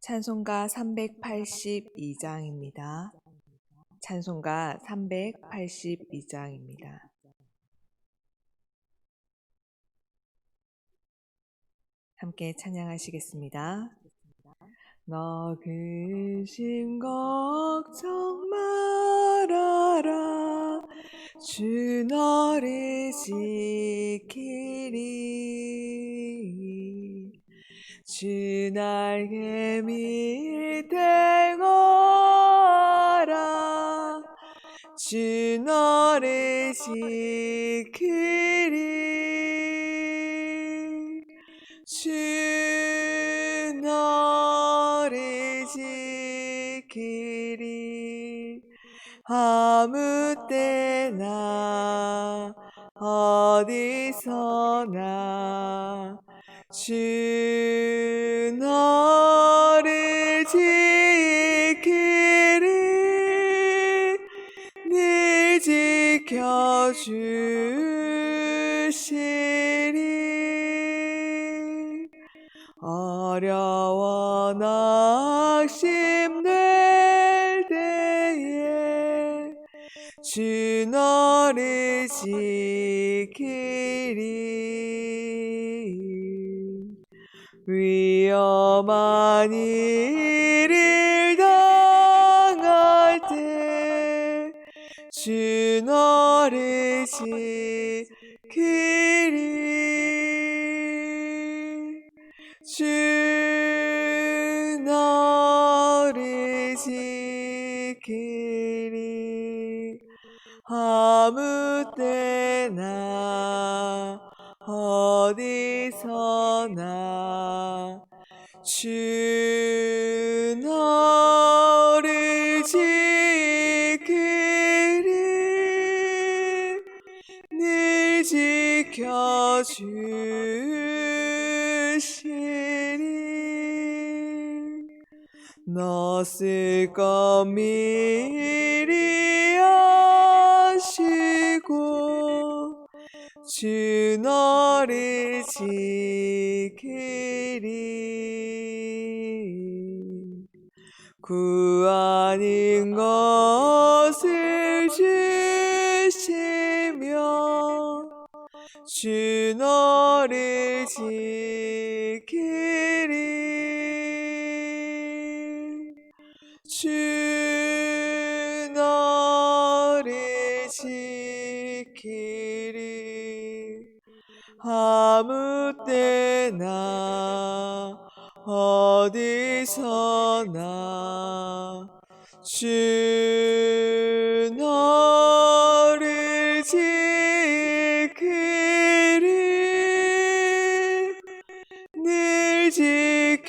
찬송가 382장입니다. 찬송가 382장입니다. 함께 찬양하시겠습니다. 너 근심 걱정 말아라. 주 너를 지키리. 주 날개 밑에 거하라. 주 너를 지키리. 주 너를 지키리. 아무 때나 어디서나 주 너를 지키리. 늘 지켜주시리. 어려워 낙심될 때에 주 너를 지키리. 위험한 일을 당할 때 주 너를 지키리. 주 너를 지키리. 아무 때나 어디서나 주 너를 지키리. 늘 지켜주시리. 너 쓸 것 미리 아시고 주 너를 지키리. 구 아닌 것을 주시며 주 너를 지키리. 주 너를 지키리. 아무 때나 어디서나 주 너를 지키리. 늘 지켜주시리.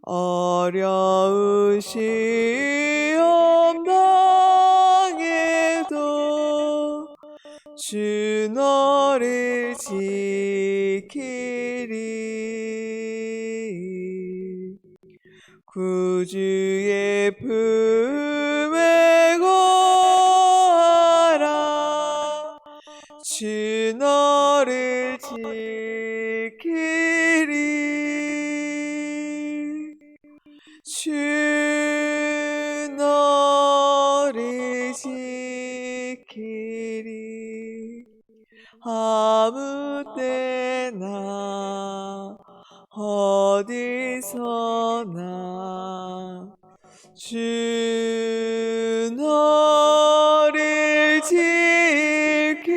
어려운 시험 당해도 주 너를 지키리. 구주의 품에 거하라. 주 너를 지키리. 주 너를 지키리. 아무 때나 어디서나 주 너를 지키리.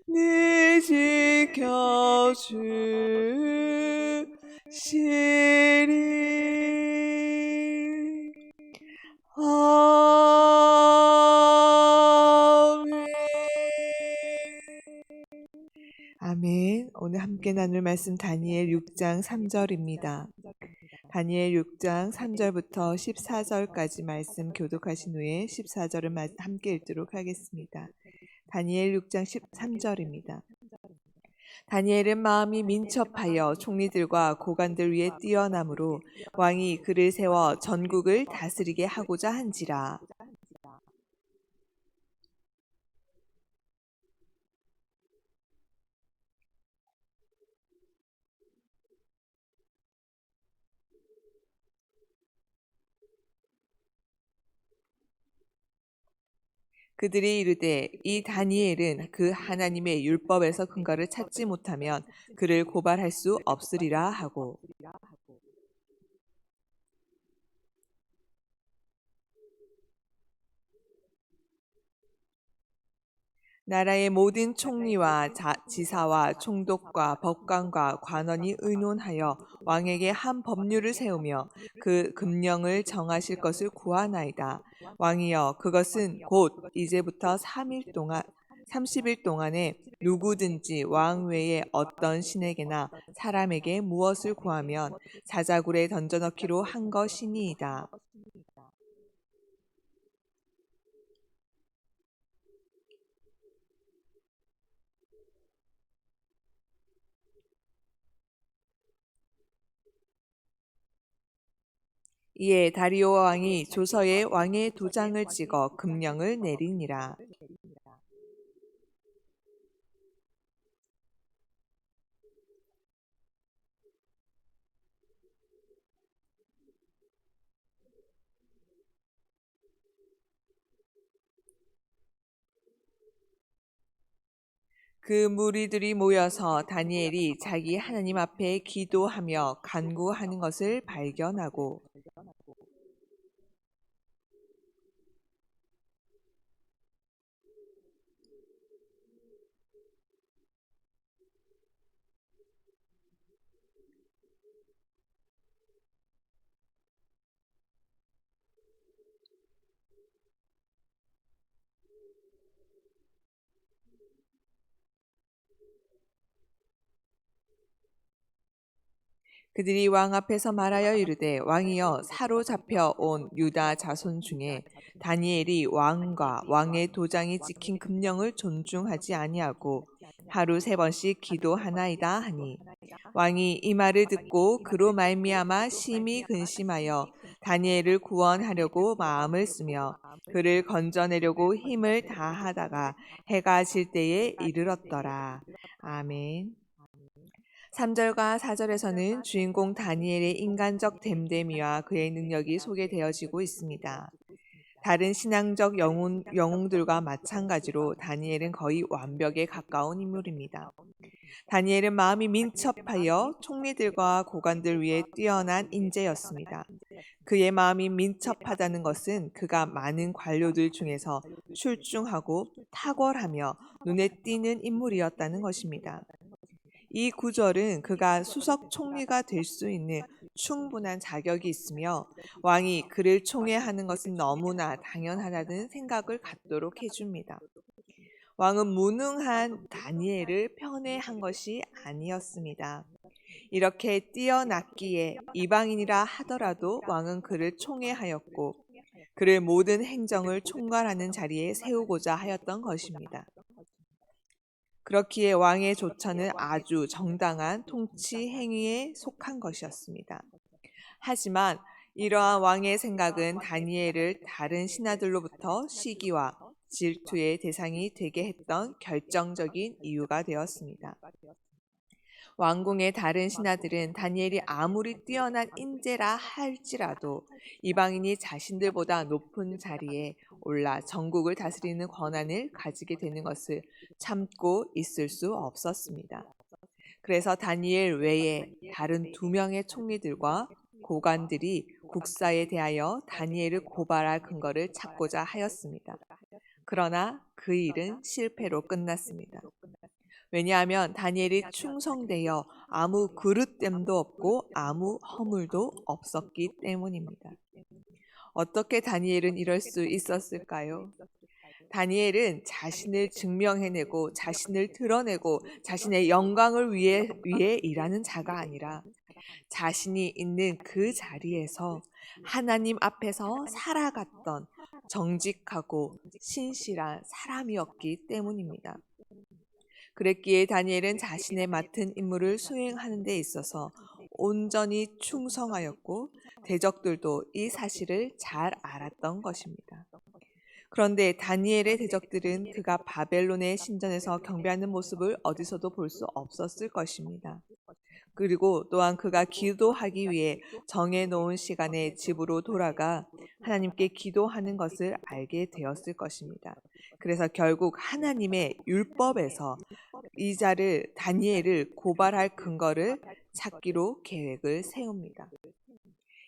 늘 지켜주시리. 아멘. 아멘. 오늘 함께 나눌 말씀 다니엘 6장 3절입니다. 다니엘 6장 3절부터 14절까지 말씀 교독하신 후에 14절을 함께 읽도록 하겠습니다. 다니엘 6장 13절입니다. 다니엘은 마음이 민첩하여 총리들과 고관들 위에 뛰어나므로 왕이 그를 세워 전국을 다스리게 하고자 한지라. 그들이 이르되 이 다니엘은 그 하나님의 율법에서 근거를 찾지 못하면 그를 고발할 수 없으리라 하고 나라의 모든 총리와 지사와 총독과 법관과 관원이 의논하여 왕에게 한 법률을 세우며 그 금령을 정하실 것을 구하나이다. 왕이여 그것은 곧 이제부터 30일 동안에 누구든지 왕 외에 어떤 신에게나 사람에게 무엇을 구하면 사자굴에 던져넣기로 한 것이니이다. 이에 다리오 왕이 조서에 왕의 도장을 찍어 금령을 내리니라. 그 무리들이 모여서 다니엘이 자기 하나님 앞에 기도하며 간구하는 것을 발견하고 그들이 왕 앞에서 말하여 이르되 왕이여 사로잡혀 온 유다 자손 중에 다니엘이 왕과 왕의 도장이 찍힌 금령을 존중하지 아니하고 하루 3번씩 기도하나이다 하니 왕이 이 말을 듣고 그로 말미암아 심히 근심하여 다니엘을 구원하려고 마음을 쓰며 그를 건져내려고 힘을 다하다가 해가 질 때에 이르렀더라. 아멘. 3절과 4절에서는 주인공 다니엘의 인간적 됨됨이와 그의 능력이 소개되어지고 있습니다. 다른 신앙적 영웅들과 마찬가지로 다니엘은 거의 완벽에 가까운 인물입니다. 다니엘은 마음이 민첩하여 총리들과 고관들 위에 뛰어난 인재였습니다. 그의 마음이 민첩하다는 것은 그가 많은 관료들 중에서 출중하고 탁월하며 눈에 띄는 인물이었다는 것입니다. 이 구절은 그가 수석 총리가 될 수 있는 충분한 자격이 있으며 왕이 그를 총애하는 것은 너무나 당연하다는 생각을 갖도록 해줍니다. 왕은 무능한 다니엘을 편애한 것이 아니었습니다. 이렇게 뛰어났기에 이방인이라 하더라도 왕은 그를 총애하였고 그를 모든 행정을 총괄하는 자리에 세우고자 하였던 것입니다. 그렇기에 왕의 조처는 아주 정당한 통치 행위에 속한 것이었습니다. 하지만 이러한 왕의 생각은 다니엘을 다른 신하들로부터 시기와 질투의 대상이 되게 했던 결정적인 이유가 되었습니다. 왕궁의 다른 신하들은 다니엘이 아무리 뛰어난 인재라 할지라도 이방인이 자신들보다 높은 자리에 올라 전국을 다스리는 권한을 가지게 되는 것을 참고 있을 수 없었습니다. 그래서 다니엘 외에 다른 2명의 총리들과 고관들이 국사에 대하여 다니엘을 고발할 근거를 찾고자 하였습니다. 그러나 그 일은 실패로 끝났습니다. 왜냐하면 다니엘이 충성되어 아무 그릇됨도 없고 아무 허물도 없었기 때문입니다. 어떻게 다니엘은 이럴 수 있었을까요? 다니엘은 자신을 증명해내고 자신을 드러내고 자신의 영광을 위해 일하는 자가 아니라 자신이 있는 그 자리에서 하나님 앞에서 살아갔던 정직하고 신실한 사람이었기 때문입니다. 그랬기에 다니엘은 자신의 맡은 임무를 수행하는 데 있어서 온전히 충성하였고 대적들도 이 사실을 잘 알았던 것입니다. 그런데 다니엘의 대적들은 그가 바벨론의 신전에서 경배하는 모습을 어디서도 볼 수 없었을 것입니다. 그리고 또한 그가 기도하기 위해 정해놓은 시간에 집으로 돌아가 하나님께 기도하는 것을 알게 되었을 것입니다. 그래서 결국 하나님의 율법에서 다니엘을 고발할 근거를 찾기로 계획을 세웁니다.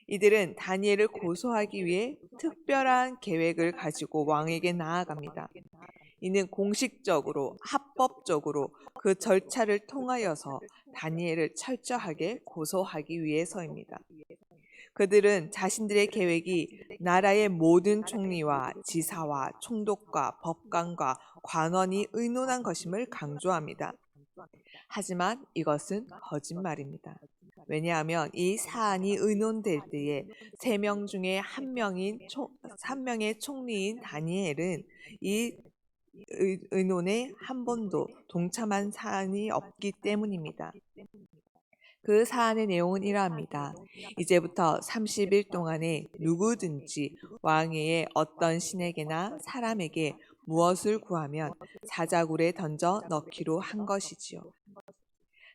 이들은 다니엘을 고소하기 위해 특별한 계획을 가지고 왕에게 나아갑니다. 이는 공식적으로, 합법적으로 그 절차를 통하여서 다니엘을 철저하게 고소하기 위해서입니다. 그들은 자신들의 계획이 나라의 모든 총리와 지사와 총독과 법관과 관원이 의논한 것임을 강조합니다. 하지만 이것은 거짓말입니다. 왜냐하면 이 사안이 의논될 때에 3명 중에 한 명의 총리인 다니엘은 이 의논에 한 번도 동참한 사안이 없기 때문입니다. 그 사안의 내용은 이러합니다. 이제부터 30일 동안에 누구든지 왕위에 어떤 신에게나 사람에게 무엇을 구하면 사자굴에 던져 넣기로 한 것이지요.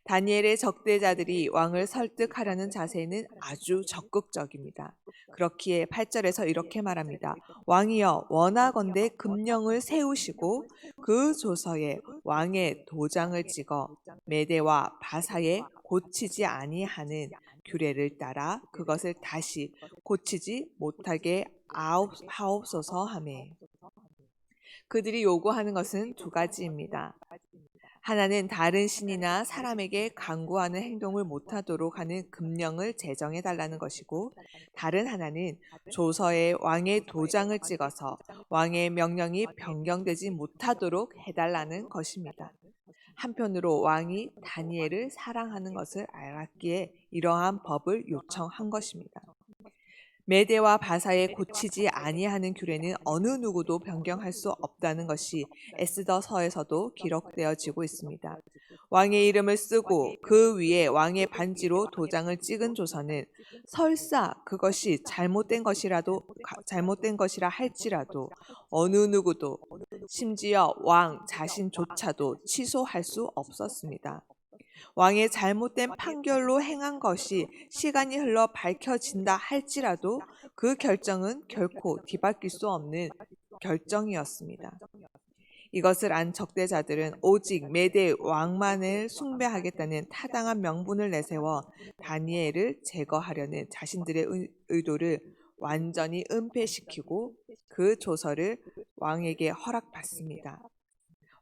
다니엘의 적대자들이 왕을 설득하려는 자세는 아주 적극적입니다. 그렇기에 8절에서 이렇게 말합니다. 왕이여 원하건대 금령을 세우시고 그 조서에 왕의 도장을 찍어 메대와 바사에 고치지 아니하는 규례를 따라 그것을 다시 고치지 못하게 하옵소서 하매. 그들이 요구하는 것은 2가지입니다. 하나는 다른 신이나 사람에게 간구하는 행동을 못하도록 하는 금령을 제정해달라는 것이고, 다른 하나는 조서에 왕의 도장을 찍어서 왕의 명령이 변경되지 못하도록 해달라는 것입니다. 한편으로 왕이 다니엘을 사랑하는 것을 알았기에 이러한 법을 요청한 것입니다. 메대와 바사에 고치지 아니하는 규례는 어느 누구도 변경할 수 없다는 것이 에스더서에서도 기록되어지고 있습니다. 왕의 이름을 쓰고 그 위에 왕의 반지로 도장을 찍은 조서는 설사 그것이 잘못된 것이라 할지라도 어느 누구도 심지어 왕 자신조차도 취소할 수 없었습니다. 왕의 잘못된 판결로 행한 것이 시간이 흘러 밝혀진다 할지라도 그 결정은 결코 뒤바뀔 수 없는 결정이었습니다. 이것을 안 적대자들은 오직 메대 왕만을 숭배하겠다는 타당한 명분을 내세워 다니엘을 제거하려는 자신들의 의도를 완전히 은폐시키고 그 조서를 왕에게 허락받습니다.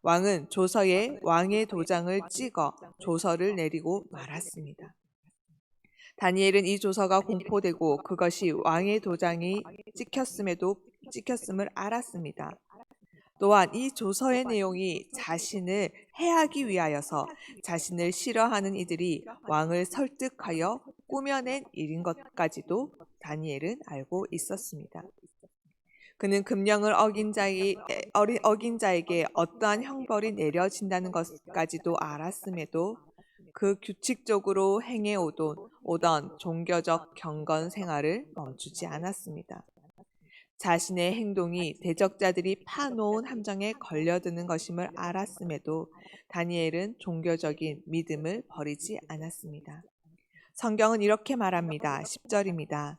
왕은 조서에 왕의 도장을 찍어 조서를 내리고 말았습니다. 다니엘은 이 조서가 공포되고 그것이 왕의 도장이 찍혔음을 알았습니다. 또한 이 조서의 내용이 자신을 해하기 위하여서 자신을 싫어하는 이들이 왕을 설득하여 꾸며낸 일인 것까지도 다니엘은 알고 있었습니다. 그는 금령을 어긴 자에게 어떠한 형벌이 내려진다는 것까지도 알았음에도 그 규칙적으로 오던 종교적 경건 생활을 멈추지 않았습니다. 자신의 행동이 대적자들이 파놓은 함정에 걸려드는 것임을 알았음에도 다니엘은 종교적인 믿음을 버리지 않았습니다. 성경은 이렇게 말합니다. 10절입니다.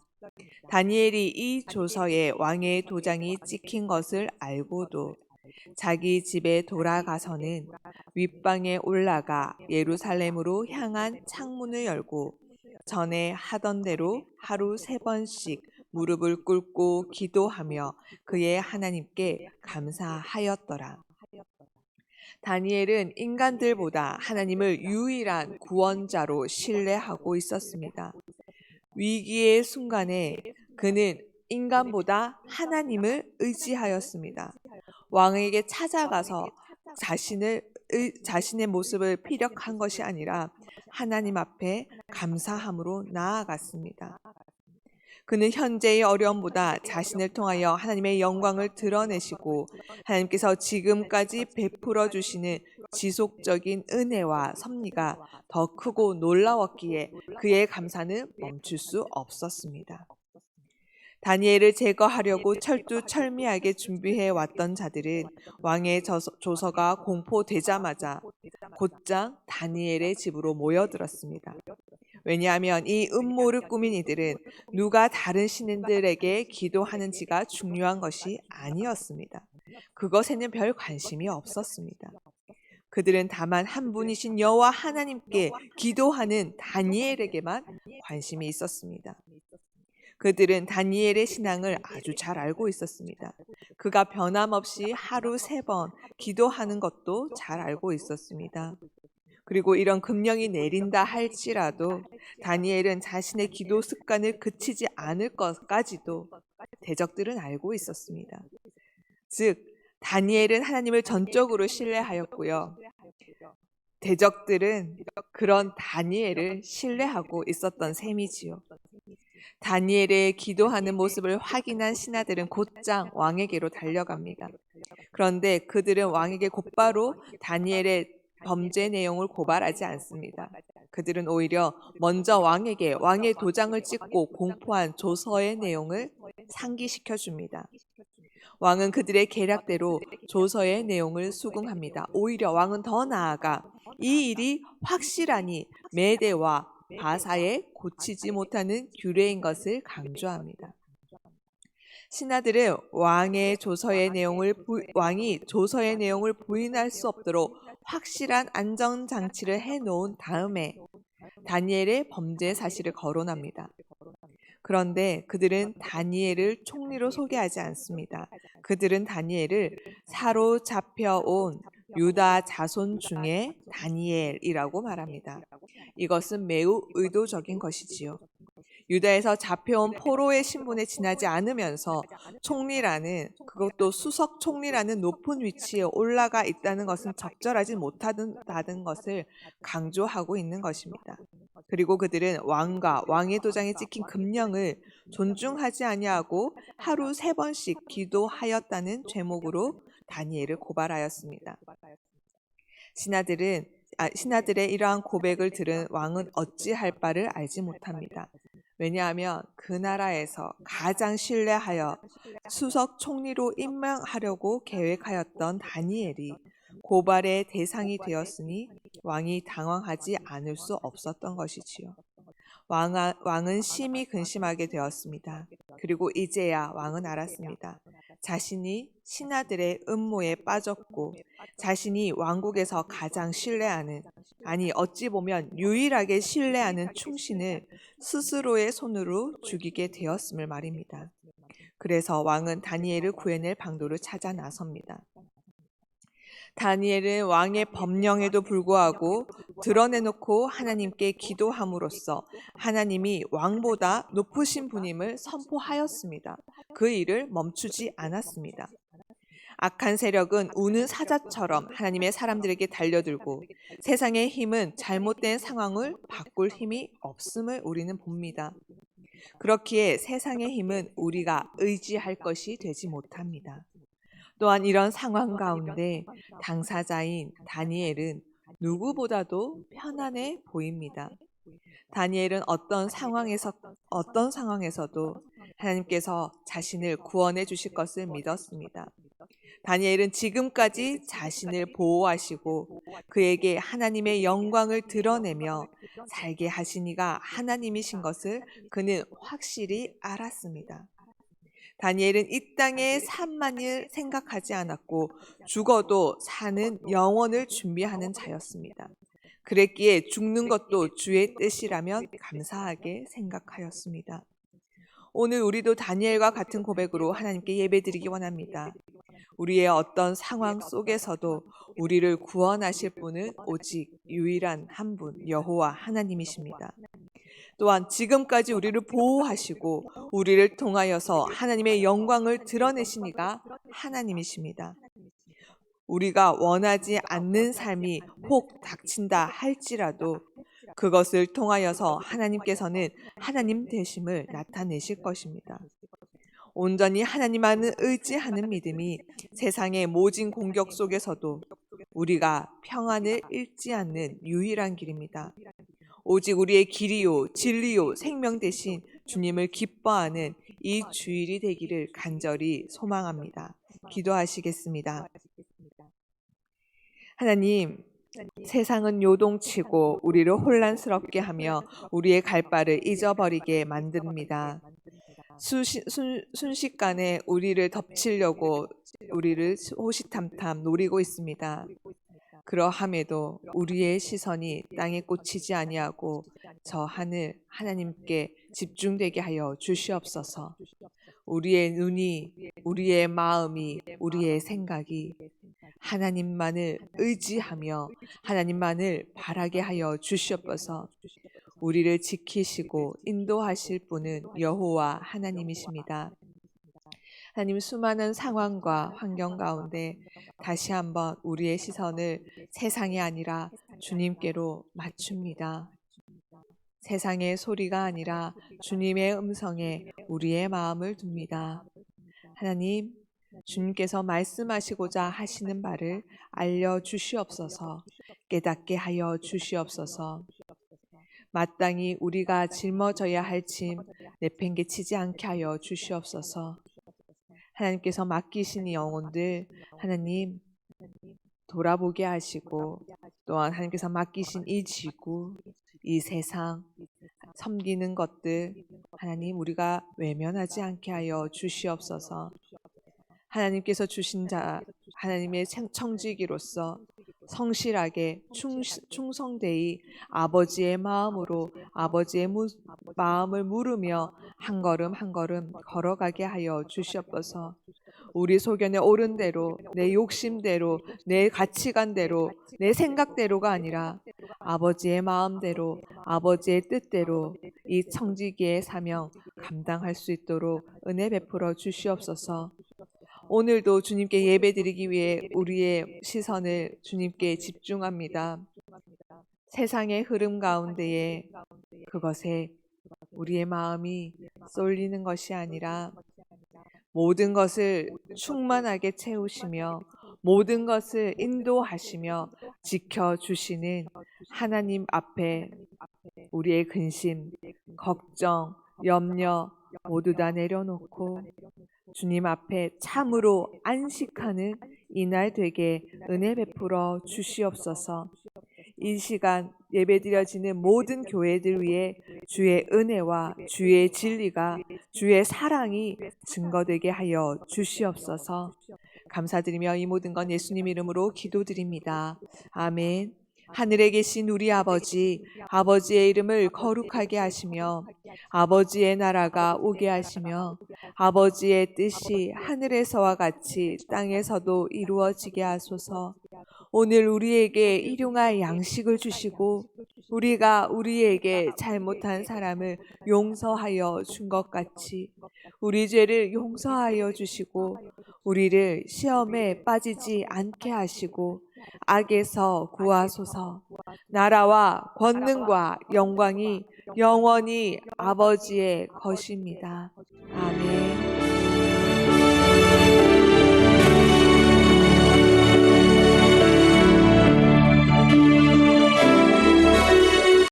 다니엘이 이 조서에 왕의 도장이 찍힌 것을 알고도 자기 집에 돌아가서는 윗방에 올라가 예루살렘으로 향한 창문을 열고 전에 하던 대로 하루 3번씩 무릎을 꿇고 기도하며 그의 하나님께 감사하였더라. 다니엘은 인간들보다 하나님을 유일한 구원자로 신뢰하고 있었습니다. 위기의 순간에 그는 인간보다 하나님을 의지하였습니다. 왕에게 찾아가서 자신의 모습을 피력한 것이 아니라 하나님 앞에 감사함으로 나아갔습니다. 그는 현재의 어려움보다 자신을 통하여 하나님의 영광을 드러내시고 하나님께서 지금까지 베풀어 주시는 지속적인 은혜와 섭리가 더 크고 놀라웠기에 그의 감사는 멈출 수 없었습니다. 다니엘을 제거하려고 철두철미하게 준비해 왔던 자들은 왕의 조서가 공포되자마자 곧장 다니엘의 집으로 모여들었습니다. 왜냐하면 이 음모를 꾸민 이들은 누가 다른 신들에게 기도하는지가 중요한 것이 아니었습니다. 그것에는 별 관심이 없었습니다. 그들은 다만 한 분이신 여호와 하나님께 기도하는 다니엘에게만 관심이 있었습니다. 그들은 다니엘의 신앙을 아주 잘 알고 있었습니다. 그가 변함없이 하루 3번 기도하는 것도 잘 알고 있었습니다. 그리고 이런 금령이 내린다 할지라도 다니엘은 자신의 기도 습관을 그치지 않을 것까지도 대적들은 알고 있었습니다. 즉, 다니엘은 하나님을 전적으로 신뢰하였고요. 대적들은 그런 다니엘을 신뢰하고 있었던 셈이지요. 다니엘의 기도하는 모습을 확인한 신하들은 곧장 왕에게로 달려갑니다. 그런데 그들은 왕에게 곧바로 다니엘의 범죄 내용을 고발하지 않습니다. 그들은 오히려 먼저 왕에게 왕의 도장을 찍고 공포한 조서의 내용을 상기시켜 줍니다. 왕은 그들의 계략대로 조서의 내용을 수긍합니다. 오히려 왕은 더 나아가 이 일이 확실하니 메대와 바사에 고치지 못하는 규례인 것을 강조합니다. 신하들은 왕이 조서의 내용을 부인할 수 없도록 확실한 안전장치를 해놓은 다음에 다니엘의 범죄 사실을 거론합니다. 그런데 그들은 다니엘을 총리로 소개하지 않습니다. 그들은 다니엘을 사로잡혀온 유다 자손 중에 다니엘이라고 말합니다. 이것은 매우 의도적인 것이지요. 유다에서 잡혀온 포로의 신분에 지나지 않으면서 총리라는, 그것도 수석 총리라는 높은 위치에 올라가 있다는 것은 적절하지 못하다는 것을 강조하고 있는 것입니다. 그리고 그들은 왕과 왕의 도장에 찍힌 금령을 존중하지 아니하고 하루 3번씩 기도하였다는 죄목으로 다니엘을 고발하였습니다. 신하들의 이러한 고백을 들은 왕은 어찌할 바를 알지 못합니다. 왜냐하면 그 나라에서 가장 신뢰하여 수석 총리로 임명하려고 계획하였던 다니엘이 고발의 대상이 되었으니 왕이 당황하지 않을 수 없었던 것이지요. 왕은 심히 근심하게 되었습니다. 그리고 이제야 왕은 알았습니다. 자신이 신하들의 음모에 빠졌고 자신이 왕국에서 가장 신뢰하는, 아니 어찌 보면 유일하게 신뢰하는 충신을 스스로의 손으로 죽이게 되었음을 말입니다. 그래서 왕은 다니엘을 구해낼 방도를 찾아 나섭니다. 다니엘은 왕의 법령에도 불구하고 드러내놓고 하나님께 기도함으로써 하나님이 왕보다 높으신 분임을 선포하였습니다. 그 일을 멈추지 않았습니다. 악한 세력은 우는 사자처럼 하나님의 사람들에게 달려들고 세상의 힘은 잘못된 상황을 바꿀 힘이 없음을 우리는 봅니다. 그렇기에 세상의 힘은 우리가 의지할 것이 되지 못합니다. 또한 이런 상황 가운데 당사자인 다니엘은 누구보다도 편안해 보입니다. 다니엘은 어떤 상황에서도 하나님께서 자신을 구원해 주실 것을 믿었습니다. 다니엘은 지금까지 자신을 보호하시고 그에게 하나님의 영광을 드러내며 살게 하신 이가 하나님이신 것을 그는 확실히 알았습니다. 다니엘은 이 땅의 삶만을 생각하지 않았고 죽어도 사는 영원을 준비하는 자였습니다. 그랬기에 죽는 것도 주의 뜻이라면 감사하게 생각하였습니다. 오늘 우리도 다니엘과 같은 고백으로 하나님께 예배드리기 원합니다. 우리의 어떤 상황 속에서도 우리를 구원하실 분은 오직 유일한 한 분, 여호와 하나님이십니다. 또한 지금까지 우리를 보호하시고 우리를 통하여서 하나님의 영광을 드러내신 이가 하나님이십니다. 우리가 원하지 않는 삶이 혹 닥친다 할지라도 그것을 통하여서 하나님께서는 하나님 되심을 나타내실 것입니다. 온전히 하나님만을 의지하는 믿음이 세상의 모진 공격 속에서도 우리가 평안을 잃지 않는 유일한 길입니다. 오직 우리의 길이요 진리요 생명 되신 주님을 기뻐하는 이 주일이 되기를 간절히 소망합니다. 기도하시겠습니다. 하나님, 세상은 요동치고 우리를 혼란스럽게 하며 우리의 갈 바를 잊어버리게 만듭니다. 순식간에 우리를 덮치려고 우리를 호시탐탐 노리고 있습니다. 그러함에도 우리의 시선이 땅에 꽂히지 아니하고 저 하늘 하나님께 집중되게 하여 주시옵소서. 우리의 눈이, 우리의 마음이, 우리의 생각이 하나님만을 의지하며 하나님만을 바라게 하여 주시옵소서. 우리를 지키시고 인도하실 분은 여호와 하나님이십니다. 하나님, 수많은 상황과 환경 가운데 다시 한번 우리의 시선을 세상이 아니라 주님께로 맞춥니다. 세상의 소리가 아니라 주님의 음성에 우리의 마음을 둡니다. 하나님, 주님께서 말씀하시고자 하시는 바를 알려주시옵소서. 깨닫게 하여 주시옵소서. 마땅히 우리가 짊어져야 할 짐 내팽개치지 않게 하여 주시옵소서. 하나님께서 맡기신 이 영혼들 하나님 돌아보게 하시고, 또한 하나님께서 맡기신 이 지구, 이 세상, 섬기는 것들 하나님 우리가 외면하지 않게 하여 주시옵소서. 하나님께서 주신 자 하나님의 청지기로서 성실하게 충성되이 아버지의 마음으로 아버지의 마음을 물으며 한 걸음 한 걸음 걸어가게 하여 주시옵소서. 우리 소견에 옳은 대로, 내 욕심대로, 내 가치관대로, 내 생각대로가 아니라 아버지의 마음대로, 아버지의 뜻대로 이 청지기의 사명 감당할 수 있도록 은혜 베풀어 주시옵소서. 오늘도 주님께 예배드리기 위해 우리의 시선을 주님께 집중합니다. 세상의 흐름 가운데에 그것에 우리의 마음이 쏠리는 것이 아니라 모든 것을 충만하게 채우시며 모든 것을 인도하시며 지켜주시는 하나님 앞에 우리의 근심, 걱정, 염려 모두 다 내려놓고 주님 앞에 참으로 안식하는 이날 되게 은혜 베풀어 주시옵소서. 이 시간 예배드려지는 모든 교회들 위해 주의 은혜와 주의 진리가, 주의 사랑이 증거되게 하여 주시옵소서. 감사드리며 이 모든 건 예수님 이름으로 기도드립니다. 아멘. 하늘에 계신 우리 아버지, 아버지의 이름을 거룩하게 하시며 아버지의 나라가 오게 하시며 아버지의 뜻이 하늘에서와 같이 땅에서도 이루어지게 하소서. 오늘 우리에게 일용할 양식을 주시고 우리가 우리에게 잘못한 사람을 용서하여 준 것 같이 우리 죄를 용서하여 주시고 우리를 시험에 빠지지 않게 하시고 악에서 구하소서. 나라와 권능과 영광이 영원히 아버지의 것입니다. 아멘.